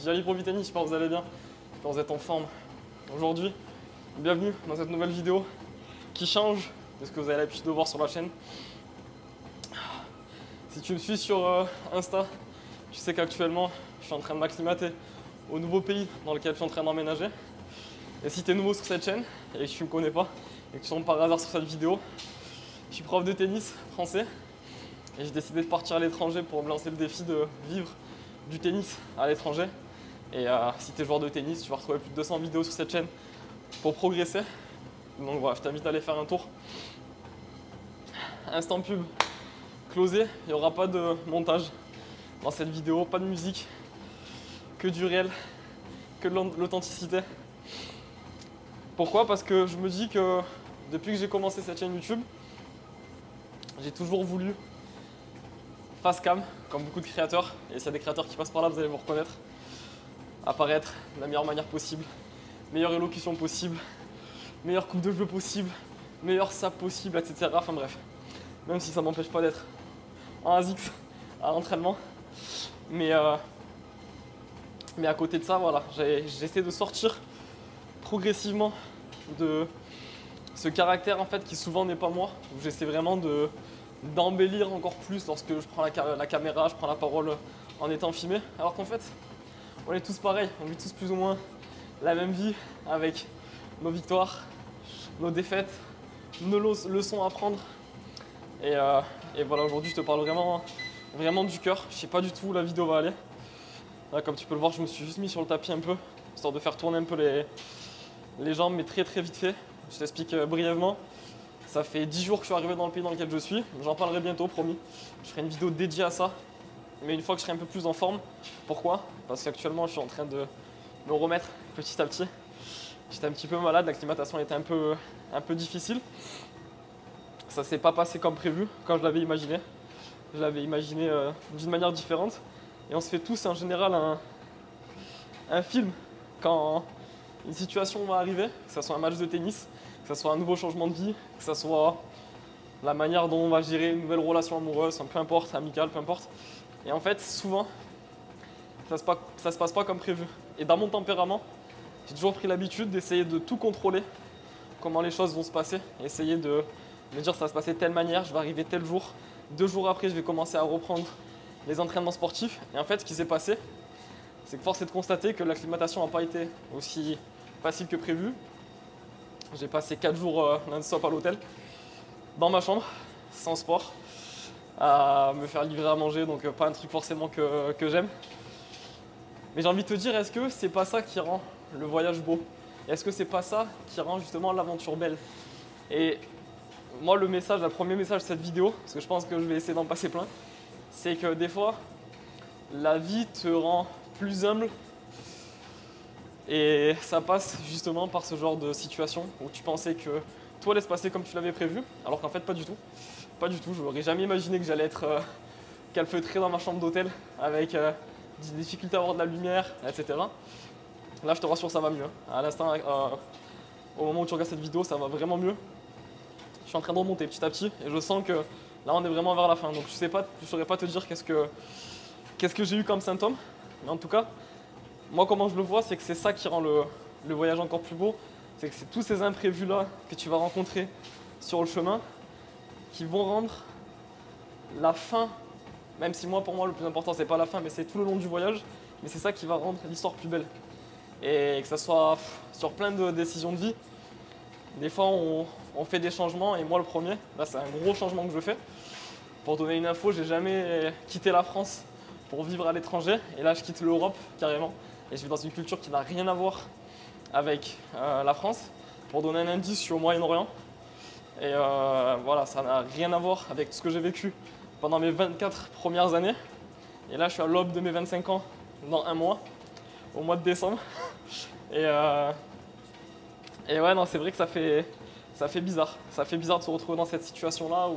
Jerry Pro Tennis, j'espère que vous allez bien, j'espère que vous êtes en forme. Aujourd'hui, bienvenue dans cette nouvelle vidéo qui change de ce que vous avez l'habitude de voir sur la chaîne. Si tu me suis sur Insta, tu sais qu'actuellement, je suis en train de m'acclimater au nouveau pays dans lequel je suis en train d'emménager. Et si tu es nouveau sur cette chaîne et que tu ne me connais pas et que tu tombes par hasard sur cette vidéo, je suis prof de tennis français et j'ai décidé de partir à l'étranger pour me lancer le défi de vivre du tennis à l'étranger. Et si tu es joueur de tennis, tu vas retrouver plus de 200 vidéos sur cette chaîne pour progresser. Donc voilà, je t'invite à aller faire un tour. Instant pub closé, il n'y aura pas de montage dans cette vidéo, pas de musique, que du réel, que de l'authenticité. Pourquoi? Parce que je me dis que depuis que j'ai commencé cette chaîne YouTube, j'ai toujours voulu face cam, comme beaucoup de créateurs, et s'il y a des créateurs qui passent par là, vous allez vous reconnaître, apparaître de la meilleure manière possible, meilleure élocution possible, meilleure coupe de jeu possible, meilleur sap possible, etc. Enfin bref, même si ça ne m'empêche pas d'être en ASICS à l'entraînement. Mais à côté de ça, voilà, j'essaie de sortir progressivement de ce caractère en fait qui souvent n'est pas moi, où j'essaie vraiment d'embellir encore plus lorsque je prends la caméra, je prends la parole en étant filmé, alors qu'en fait on est tous pareils, on vit tous plus ou moins la même vie avec nos victoires, nos défaites, nos leçons à prendre. Et voilà, aujourd'hui je te parle vraiment du cœur. Je sais pas du tout où la vidéo va aller. Là, comme tu peux le voir, je me suis juste mis sur le tapis un peu, histoire de faire tourner un peu les jambes, mais très vite fait. Je t'explique brièvement. Ça fait 10 jours que je suis arrivé dans le pays dans lequel je suis. J'en parlerai bientôt, promis. Je ferai une vidéo dédiée à ça. Mais une fois que je serai un peu plus en forme. Pourquoi? Parce qu'actuellement, je suis en train de me remettre petit à petit. J'étais un petit peu malade, l'acclimatation était un peu difficile. Ça ne s'est pas passé comme prévu, quand je l'avais imaginé. Je l'avais imaginé d'une manière différente. Et on se fait tous en général un film quand une situation va arriver, que ce soit un match de tennis, que ce soit un nouveau changement de vie, que ce soit la manière dont on va gérer une nouvelle relation amoureuse, peu importe, amicale, peu importe. Et en fait, souvent, ça se passe pas comme prévu. Et dans mon tempérament, j'ai toujours pris l'habitude d'essayer de tout contrôler, comment les choses vont se passer, et essayer de me dire ça va se passer de telle manière, je vais arriver tel jour, 2 jours après je vais commencer à reprendre les entraînements sportifs. Et en fait, ce qui s'est passé, c'est que force est de constater que l'acclimatation n'a pas été aussi facile que prévu. J'ai passé 4 jours non-stop à l'hôtel, dans ma chambre, sans sport, à me faire livrer à manger, donc pas un truc forcément que j'aime. Mais j'ai envie de te dire, est-ce que c'est pas ça qui rend le voyage beau? Est-ce que c'est pas ça qui rend justement l'aventure belle? Et moi, le premier message de cette vidéo, parce que je pense que je vais essayer d'en passer plein, c'est que des fois, la vie te rend plus humble. Et ça passe justement par ce genre de situation où tu pensais que tout allait se passer comme tu l'avais prévu, alors qu'en fait pas du tout. Pas du tout, je n'aurais jamais imaginé que j'allais être calfeutré dans ma chambre d'hôtel avec des difficultés à avoir de la lumière, etc. Là je te rassure, ça va mieux. À l'instant, au moment où tu regardes cette vidéo, ça va vraiment mieux. Je suis en train de remonter petit à petit et je sens que là on est vraiment vers la fin. Donc je ne saurais pas te dire qu'est-ce que j'ai eu comme symptômes, mais en tout cas, moi, comment je le vois, c'est que c'est ça qui rend le voyage encore plus beau. C'est que c'est tous ces imprévus-là que tu vas rencontrer sur le chemin qui vont rendre la fin, même si pour moi, le plus important, c'est pas la fin, mais c'est tout le long du voyage. Mais c'est ça qui va rendre l'histoire plus belle. Et que ça soit sur plein de décisions de vie, des fois, on fait des changements. Et moi, le premier, là, c'est un gros changement que je fais. Pour donner une info, j'ai jamais quitté la France pour vivre à l'étranger. Et là, je quitte l'Europe carrément. Et je vais dans une culture qui n'a rien à voir avec la France. Pour donner un indice, je suis au Moyen-Orient. Et voilà, ça n'a rien à voir avec tout ce que j'ai vécu pendant mes 24 premières années. Et là, je suis à l'aube de mes 25 ans dans un mois, au mois de décembre. Et ouais, non, c'est vrai que ça fait bizarre. Ça fait bizarre de se retrouver dans cette situation-là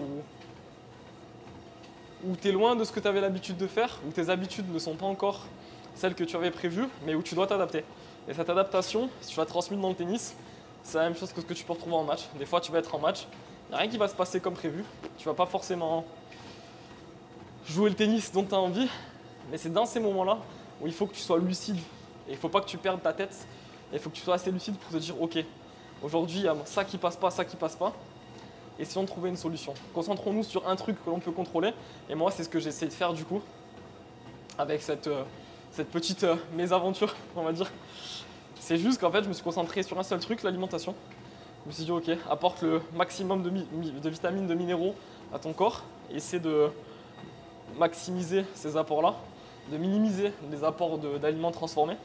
où tu es loin de ce que tu avais l'habitude de faire, où tes habitudes ne sont pas encore celle que tu avais prévue, mais où tu dois t'adapter. Et cette adaptation, si tu l'as transmise dans le tennis, c'est la même chose que ce que tu peux retrouver en match. Des fois, tu vas être en match, il n'y a rien qui va se passer comme prévu. Tu ne vas pas forcément jouer le tennis dont tu as envie, mais c'est dans ces moments-là où il faut que tu sois lucide Et il ne faut pas que tu perdes ta tête. Il faut que tu sois assez lucide pour te dire ok, aujourd'hui il y a ça qui passe pas, ça qui passe pas. Essayons de trouver une solution. Concentrons-nous sur un truc que l'on peut contrôler. Et moi, c'est ce que j'essaie de faire du coup, avec cette petite mésaventure, on va dire. C'est juste qu'en fait, je me suis concentré sur un seul truc, l'alimentation. Je me suis dit, ok, apporte le maximum de vitamines, de minéraux à ton corps. Essaie de maximiser ces apports-là, de minimiser les apports d'aliments transformés.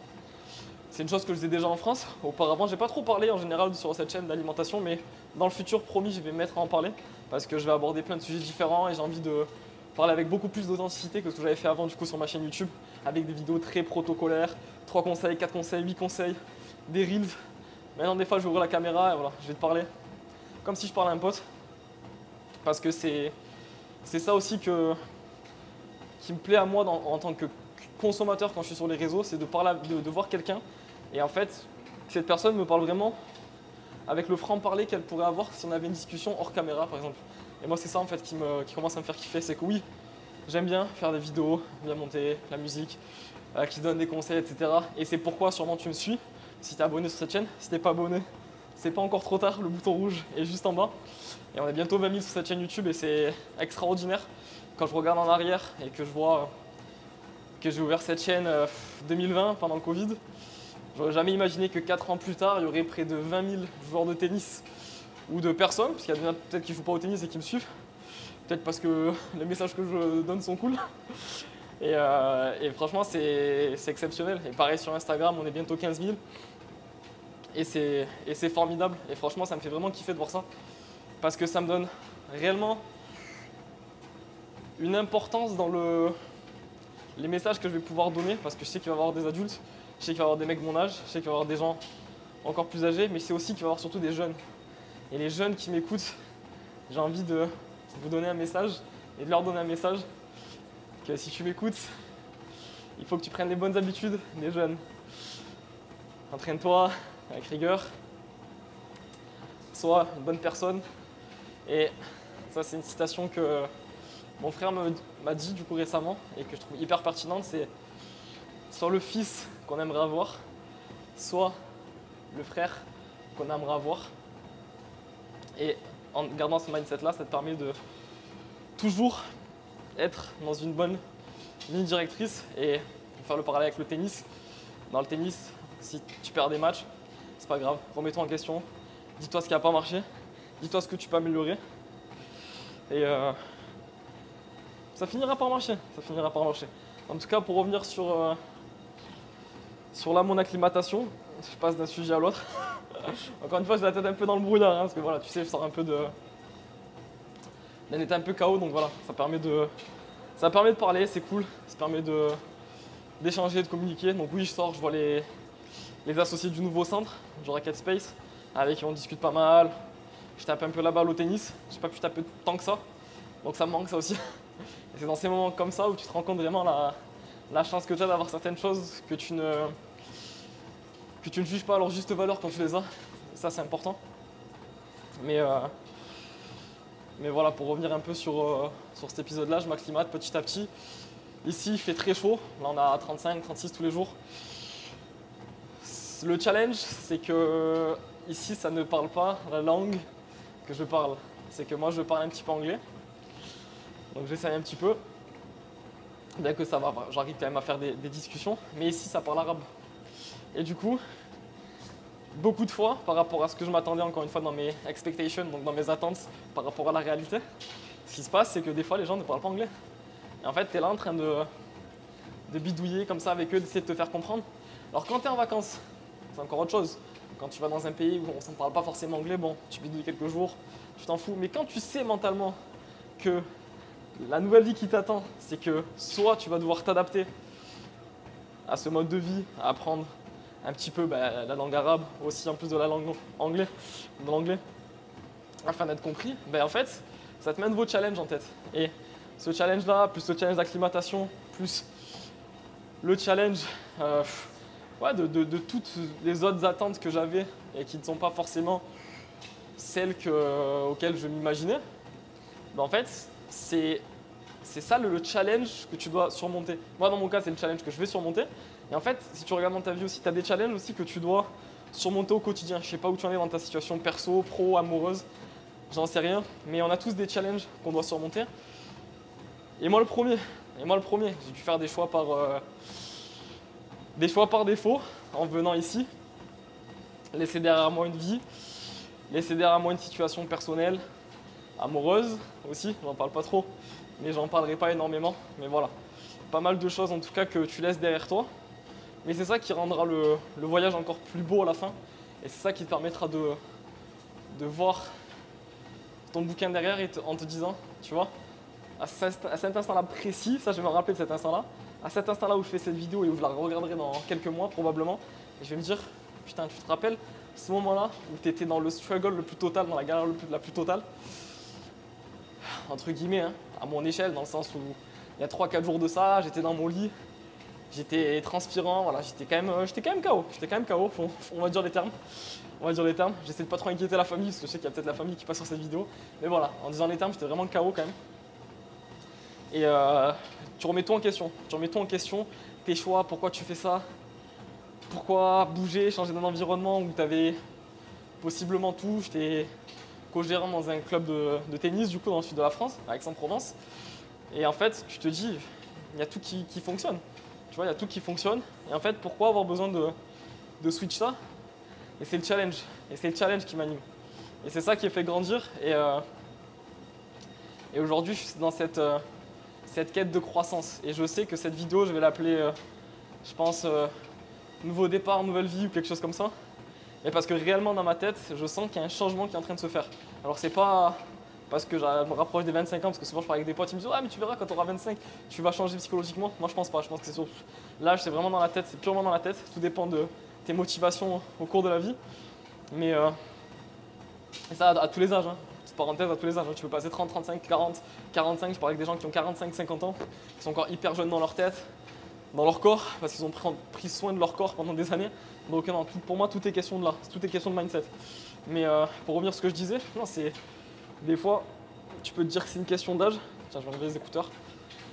C'est une chose que je faisais déjà en France. Auparavant, j'ai pas trop parlé en général sur cette chaîne d'alimentation, mais dans le futur, promis, je vais me mettre à en parler parce que je vais aborder plein de sujets différents et j'ai envie de parler avec beaucoup plus d'authenticité que ce que j'avais fait avant du coup sur ma chaîne YouTube, avec des vidéos très protocolaires, 3 conseils, 4 conseils, 8 conseils, des reels. Maintenant, des fois, je vais ouvrir la caméra et voilà, je vais te parler comme si je parlais à un pote parce que c'est ça aussi qui me plaît à moi en tant que consommateur quand je suis sur les réseaux, c'est de parler, de voir quelqu'un et en fait, cette personne me parle vraiment avec le franc-parler qu'elle pourrait avoir si on avait une discussion hors caméra par exemple. Et moi c'est ça en fait qui commence à me faire kiffer, c'est que oui, j'aime bien faire des vidéos, bien monter, la musique, qui donne des conseils, etc. Et c'est pourquoi sûrement tu me suis, si tu es abonné sur cette chaîne. Si tu n'es pas abonné, c'est pas encore trop tard, le bouton rouge est juste en bas. Et on est bientôt 20 000 sur cette chaîne YouTube et c'est extraordinaire. Quand je regarde en arrière et que je vois que j'ai ouvert cette chaîne 2020 pendant le Covid, j'aurais jamais imaginé que 4 ans plus tard, il y aurait près de 20 000 joueurs de tennis ou de personnes, parce qu'il y a peut-être qui ne jouent pas au tennis et qui me suivent, peut-être parce que les messages que je donne sont cool. Et franchement, c'est exceptionnel. Et pareil sur Instagram, on est bientôt 15 000. Et c'est formidable. Et franchement, ça me fait vraiment kiffer de voir ça. Parce que ça me donne réellement une importance dans les messages que je vais pouvoir donner. Parce que je sais qu'il va y avoir des adultes, je sais qu'il va y avoir des mecs de mon âge, je sais qu'il va y avoir des gens encore plus âgés, mais je sais aussi qu'il va y avoir surtout des jeunes. Et les jeunes qui m'écoutent, j'ai envie de vous donner un message et de leur donner un message que si tu m'écoutes, il faut que tu prennes les bonnes habitudes des jeunes. Entraîne-toi avec rigueur, sois une bonne personne. Et ça, c'est une citation que mon frère m'a dit du coup récemment et que je trouve hyper pertinente, c'est soit le fils qu'on aimerait avoir, soit le frère qu'on aimerait avoir. Et en gardant ce mindset-là, ça te permet de toujours être dans une bonne ligne directrice. Et pour faire le parallèle avec le tennis, dans le tennis, si tu perds des matchs, c'est pas grave, remets-toi en question, dis-toi ce qui n'a pas marché, dis-toi ce que tu peux améliorer. Et ça finira par marcher, ça finira par marcher. En tout cas, pour revenir sur là, mon acclimatation, je passe d'un sujet à l'autre. Encore une fois, j'ai la tête un peu dans le brouillard, parce que voilà, tu sais, je sors un peu d'un état un peu KO, donc voilà, ça permet de parler, c'est cool, ça permet d'échanger, de communiquer. Donc oui, je sors, je vois les associés du nouveau centre, du Racket Space, avec qui on discute pas mal. Je tape un peu la balle au tennis, j'ai pas pu taper tant que ça, donc ça me manque ça aussi. Et c'est dans ces moments comme ça où tu te rends compte vraiment la chance que tu as d'avoir certaines choses que tu ne juges pas à leur juste valeur quand tu les as. Et ça, c'est important. Mais voilà, pour revenir un peu sur cet épisode-là, je m'acclimate petit à petit. Ici, il fait très chaud. Là, on a 35, 36 tous les jours. Le challenge, c'est que ici, ça ne parle pas la langue que je parle. C'est que moi, je parle un petit peu anglais. Donc, j'essaye un petit peu. Bien que ça va, j'arrive quand même à faire des discussions. Mais ici, ça parle arabe. Et du coup, beaucoup de fois, par rapport à ce que je m'attendais encore une fois dans mes expectations, donc dans mes attentes par rapport à la réalité, ce qui se passe, c'est que des fois, les gens ne parlent pas anglais. Et en fait, tu es là en train de bidouiller comme ça avec eux, d'essayer de te faire comprendre. Alors quand tu es en vacances, c'est encore autre chose. Quand tu vas dans un pays où on ne parle pas forcément anglais, bon, tu bidouilles quelques jours, tu t'en fous. Mais quand tu sais mentalement que la nouvelle vie qui t'attend, c'est que soit tu vas devoir t'adapter à ce mode de vie, à apprendre un petit peu la langue arabe, aussi en plus de la langue de l'anglais, afin d'être compris, en fait, ça te met un nouveau challenge en tête. Et ce challenge-là, plus le challenge d'acclimatation, plus le challenge de toutes les autres attentes que j'avais et qui ne sont pas forcément celles auxquelles je m'imaginais, en fait, c'est ça le challenge que tu dois surmonter. Moi, dans mon cas, c'est le challenge que je vais surmonter. Et en fait, si tu regardes dans ta vie aussi, tu as des challenges aussi que tu dois surmonter au quotidien. Je sais pas où tu en es dans ta situation perso, pro, amoureuse, j'en sais rien. Mais on a tous des challenges qu'on doit surmonter. Et moi le premier, j'ai dû faire des choix par défaut en venant ici. Laisser derrière moi une vie, laisser derrière moi une situation personnelle, amoureuse aussi, j'en parle pas trop, mais j'en parlerai pas énormément. Mais voilà, pas mal de choses en tout cas que tu laisses derrière toi. Mais c'est ça qui rendra le voyage encore plus beau à la fin. Et c'est ça qui te permettra de voir ton bouquin derrière en te disant, tu vois, à cet instant-là précis, ça je vais me rappeler de cet instant-là, à cet instant-là où je fais cette vidéo et où je la regarderai dans quelques mois probablement, et je vais me dire, putain, tu te rappelles ce moment-là où tu étais dans le struggle le plus total, dans la galère la plus totale, entre guillemets, hein, à mon échelle, dans le sens où il y a 3-4 jours de ça, j'étais dans mon lit, j'étais transpirant, voilà, j'étais quand même KO, on va dire les termes. J'essaie de pas trop inquiéter la famille, parce que je sais qu'il y a peut-être la famille qui passe sur cette vidéo. Mais voilà, en disant les termes, j'étais vraiment KO quand même. Et tu remets tout en question, tes choix, pourquoi tu fais ça, pourquoi bouger, changer d'un environnement où tu avais possiblement tout. J'étais co-gérant dans un club de tennis, du coup, dans le sud de la France, à Aix-en-Provence. Et en fait, tu te dis, il y a tout qui fonctionne. Tu vois, il y a tout qui fonctionne. Et en fait, pourquoi avoir besoin de switch ça? Et c'est le challenge. Et c'est le challenge qui m'anime. Et c'est ça qui est fait grandir. Et aujourd'hui, je suis dans cette quête de croissance. Et je sais que cette vidéo, je vais l'appeler, je pense, nouveau départ, nouvelle vie ou quelque chose comme ça. Mais parce que réellement dans ma tête, je sens qu'il y a un changement qui est en train de se faire. Alors c'est pas parce que je me rapproche des 25 ans, parce que souvent je parle avec des potes, ils me disent « Ah mais tu verras quand tu auras 25, tu vas changer psychologiquement ». Moi je pense pas, je pense que c'est sur l'âge, c'est vraiment dans la tête, c'est purement dans la tête. Tout dépend de tes motivations au cours de la vie. Mais et ça à tous les âges, hein. Petite parenthèse, à tous les âges, hein. Tu peux passer 30, 35, 40, 45, je parle avec des gens qui ont 45, 50 ans, qui sont encore hyper jeunes dans leur tête, dans leur corps, parce qu'ils ont pris soin de leur corps pendant des années. Donc non, pour moi, tout est question de là, tout est question de mindset. Mais pour revenir à ce que je disais, non, c'est des fois, tu peux te dire que c'est une question d'âge. Tiens, je vais enlever les écouteurs.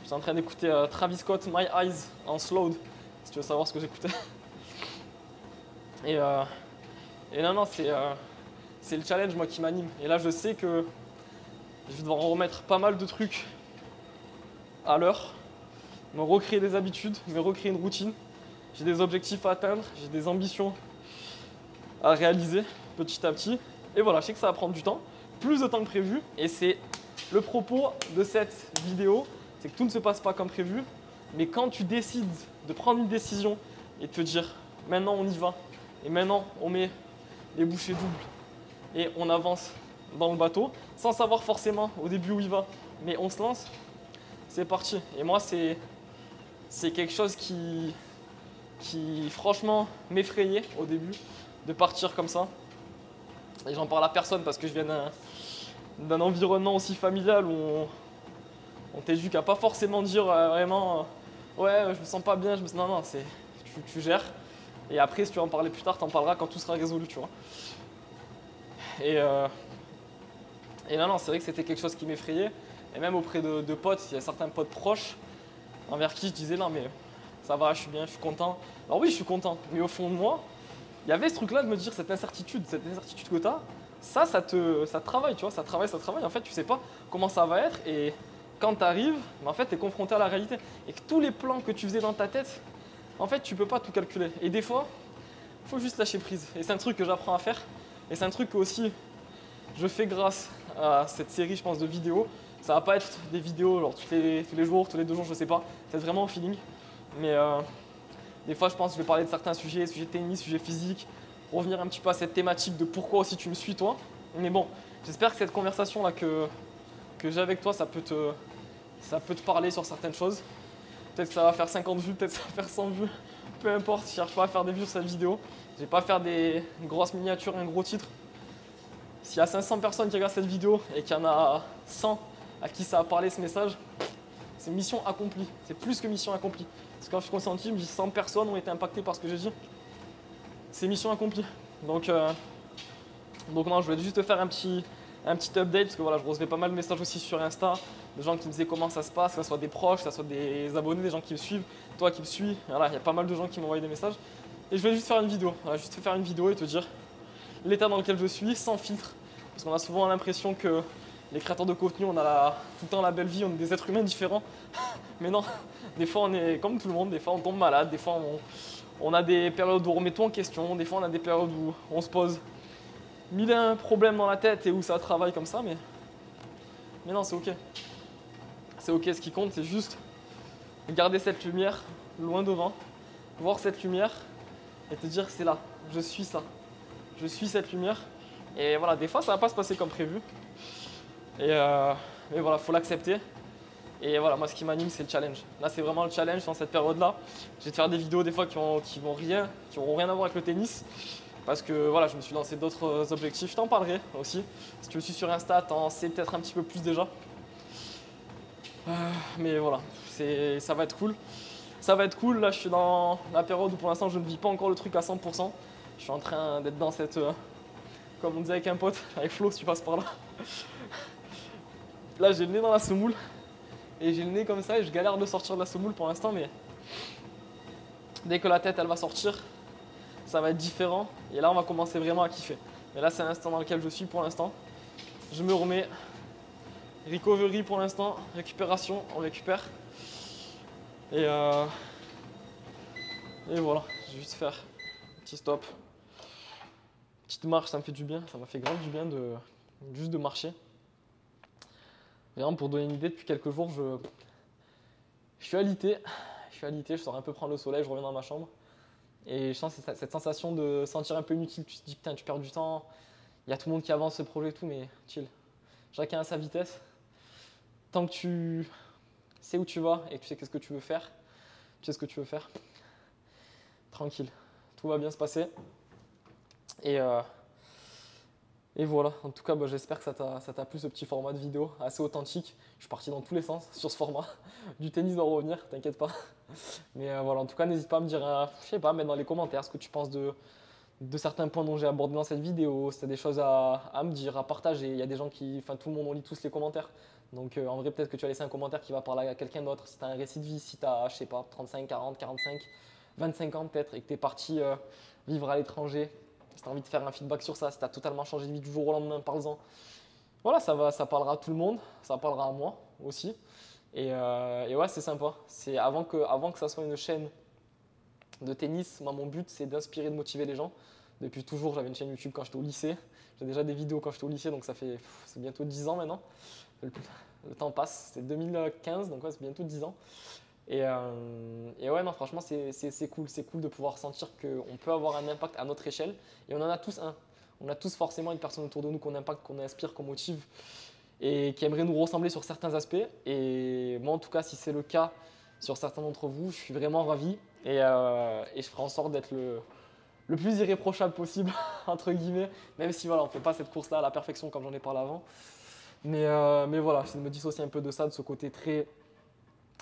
J'étais en train d'écouter Travis Scott, My Eyes, en slowed, si tu veux savoir ce que j'écoutais. Et non, c'est le challenge, moi, qui m'anime. Et là, je sais que je vais devoir en remettre pas mal de trucs à l'heure, me recréer des habitudes, me recréer une routine. J'ai des objectifs à atteindre, j'ai des ambitions à réaliser petit à petit. Et voilà, je sais que ça va prendre du temps, plus de temps que prévu. Et c'est le propos de cette vidéo, c'est que tout ne se passe pas comme prévu. Mais quand tu décides de prendre une décision et de te dire maintenant on y va, et maintenant on met les bouchées doubles et on avance dans le bateau, sans savoir forcément au début où il va, mais on se lance, c'est parti. Et moi c'est quelque chose qui franchement m'effrayait au début de partir comme ça. Et j'en parle à personne parce que je viens d'un environnement aussi familial où on t'éduque à pas forcément dire vraiment ouais je me sens pas bien, non, tu gères. Et après si tu veux en parler plus tard, t'en parleras quand tout sera résolu, tu vois. Et non, c'est vrai que c'était quelque chose qui m'effrayait. Et même auprès de potes, il y a certains potes proches envers qui je disais non mais ça va, je suis bien, je suis content. Alors oui, je suis content, mais au fond de moi, il y avait ce truc-là de me dire cette incertitude que tu as, ça travaille, tu vois, ça travaille. En fait, tu sais pas comment ça va être et quand tu arrives, en fait, tu es confronté à la réalité. Et que tous les plans que tu faisais dans ta tête, en fait, tu peux pas tout calculer. Et des fois, il faut juste lâcher prise. Et c'est un truc que j'apprends à faire. Et c'est un truc que aussi je fais grâce à cette série, je pense, de vidéos. Ça va pas être des vidéos genre tous les jours, tous les 2 jours, je sais pas. C'est vraiment au feeling. Mais des fois, je pense que je vais parler de certains sujets tennis, sujets physiques, revenir un petit peu à cette thématique de pourquoi aussi tu me suis, toi. Mais bon, j'espère que cette conversation-là que j'ai avec toi, ça peut te parler sur certaines choses. Peut-être que ça va faire 50 vues, peut-être que ça va faire 100 vues. Peu importe, je cherche pas à faire des vues sur cette vidéo. Je vais pas faire des grosses miniatures, un gros titre. S'il y a 500 personnes qui regardent cette vidéo et qu'il y en a 100 à qui ça a parlé ce message, c'est mission accomplie. C'est plus que mission accomplie. Parce que quand je suis conscienti, je me dis 100 personnes ont été impactées par ce que j'ai dit. C'est mission accomplie. Donc non, je voulais juste te faire un petit un petit update parce que voilà, je recevais pas mal de messages aussi sur Insta, de gens qui me disaient comment ça se passe, que ce soit des proches, que ce soit des abonnés, des gens qui me suivent, toi qui me suis. Voilà, il y a pas mal de gens qui m'envoient des messages. Et je vais juste faire une vidéo, voilà, juste faire une vidéo et te dire l'état dans lequel je suis, sans filtre. Parce qu'on a souvent l'impression que les créateurs de contenu, on a tout le temps la belle vie, on est des êtres humains différents. Mais non, des fois on est comme tout le monde, des fois on tombe malade, des fois on a des périodes où on remet tout en question, des fois on a des périodes où on se pose mille et un problèmes dans la tête et où ça travaille comme ça, mais non, c'est ok. C'est ok, ce qui compte, c'est juste garder cette lumière loin devant, voir cette lumière et te dire c'est là, je suis ça, je suis cette lumière. Et voilà, des fois ça va pas se passer comme prévu. Mais voilà, faut l'accepter. Et voilà, moi ce qui m'anime c'est le challenge. Là c'est vraiment le challenge dans cette période-là. Je vais te faire des vidéos des fois qui n'auront rien à voir avec le tennis. Parce que voilà, je me suis lancé d'autres objectifs. Je t'en parlerai aussi. Si tu me suis sur Insta, t'en sais peut-être un petit peu plus déjà. Mais voilà, ça va être cool. Ça va être cool. Là je suis dans la période où pour l'instant je ne vis pas encore le truc à 100%. Je suis en train d'être dans cette... comme on disait avec un pote, avec Flo si tu passes par là. Là j'ai le nez dans la semoule. Et j'ai le nez comme ça et je galère de sortir de la semoule pour l'instant, mais dès que la tête elle va sortir, ça va être différent. Et là on va commencer vraiment à kiffer. Mais là c'est l'instant dans lequel je suis pour l'instant. Je me remets. Recovery pour l'instant, récupération, on récupère. Et voilà, je vais juste faire un petit stop. Petite marche, ça me fait du bien, ça m'a fait grave du bien juste de marcher. Vraiment pour donner une idée, depuis quelques jours, je suis alité. Je sors un peu prendre le soleil, je reviens dans ma chambre. Et je sens cette sensation de sentir un peu inutile. Tu te dis putain, tu perds du temps, il y a tout le monde qui avance ce projet et tout, mais chill. Chacun à sa vitesse. Tant que tu sais où tu vas et que tu sais qu'est-ce que tu veux faire, tranquille, tout va bien se passer. Et voilà, en tout cas, j'espère que ça t'a plu ce petit format de vidéo assez authentique. Je suis parti dans tous les sens sur ce format. Du tennis va revenir, t'inquiète pas. Mais voilà, en tout cas, n'hésite pas à me dire, je sais pas, mettre dans les commentaires ce que tu penses de certains points dont j'ai abordé dans cette vidéo. Si tu as des choses à me dire, à partager. Il y a des gens tout le monde, on lit tous les commentaires. Donc en vrai, peut-être que tu as laissé un commentaire qui va parler à quelqu'un d'autre. Si tu as un récit de vie, si tu as, je sais pas, 35, 40, 45, 25 ans peut-être et que tu es parti vivre à l'étranger. Si tu as envie de faire un feedback sur ça, si tu as totalement changé de vie du jour au lendemain, parle-en. Voilà, ça parlera à tout le monde, ça parlera à moi aussi. Et ouais, c'est sympa. C'est avant que ça soit une chaîne de tennis, moi, mon but c'est d'inspirer, de motiver les gens. Depuis toujours, j'avais une chaîne YouTube quand j'étais au lycée. J'ai déjà des vidéos quand j'étais au lycée, donc c'est bientôt 10 ans maintenant. Le temps passe, c'est 2015, donc ouais, c'est bientôt 10 ans. Et ouais, non, franchement, c'est cool. C'est cool de pouvoir sentir qu'on peut avoir un impact à notre échelle. Et on en a tous un. On a tous forcément une personne autour de nous qu'on impacte, qu'on inspire, qu'on motive et qui aimerait nous ressembler sur certains aspects. Et moi, en tout cas, si c'est le cas sur certains d'entre vous, je suis vraiment ravi. Et je ferai en sorte d'être le plus irréprochable possible, entre guillemets, même si voilà, on ne fait pas cette course-là à la perfection comme j'en ai parlé avant. Mais voilà, je me dissocier un peu de ça, de ce côté très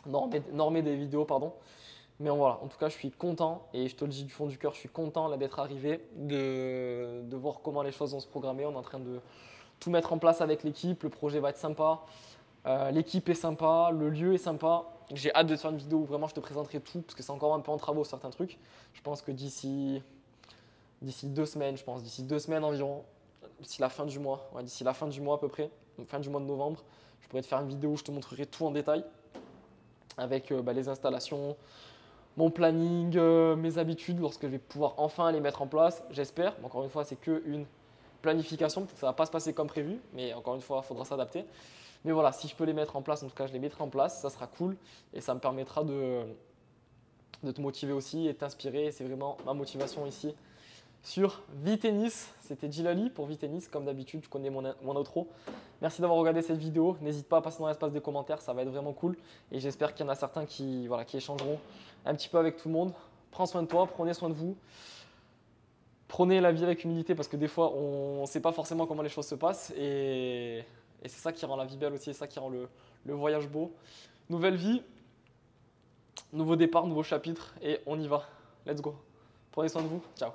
normé des vidéos, pardon. Mais voilà, en tout cas, je suis content et je te le dis du fond du cœur, je suis content là d'être arrivé, de voir comment les choses vont se programmer. On est en train de tout mettre en place avec l'équipe, le projet va être sympa, l'équipe est sympa, le lieu est sympa. J'ai hâte de te faire une vidéo où vraiment je te présenterai tout parce que c'est encore un peu en travaux certains trucs. Je pense que d'ici 2 semaines, d'ici 2 semaines environ, d'ici la fin du mois, d'ici la fin du mois à peu près, fin du mois de novembre, je pourrais te faire une vidéo où je te montrerai tout en détail avec les installations, mon planning, mes habitudes lorsque je vais pouvoir enfin les mettre en place, j'espère. Encore une fois, c'est qu'une planification, peut-être que ça ne va pas se passer comme prévu, mais encore une fois, il faudra s'adapter. Mais voilà, si je peux les mettre en place, en tout cas, je les mettrai en place, ça sera cool et ça me permettra de te motiver aussi et de t'inspirer. C'est vraiment ma motivation ici sur Vitennis. C'était Djilali pour Vitennis. Comme d'habitude, tu connais mon outro. Merci d'avoir regardé cette vidéo. N'hésite pas à passer dans l'espace des commentaires, ça va être vraiment cool. Et j'espère qu'il y en a certains qui échangeront un petit peu avec tout le monde. Prends soin de toi, prenez soin de vous. Prenez la vie avec humilité parce que des fois, on ne sait pas forcément comment les choses se passent. Et c'est ça qui rend la vie belle aussi, c'est ça qui rend le voyage beau. Nouvelle vie, nouveau départ, nouveau chapitre et on y va. Let's go. Prenez soin de vous. Ciao.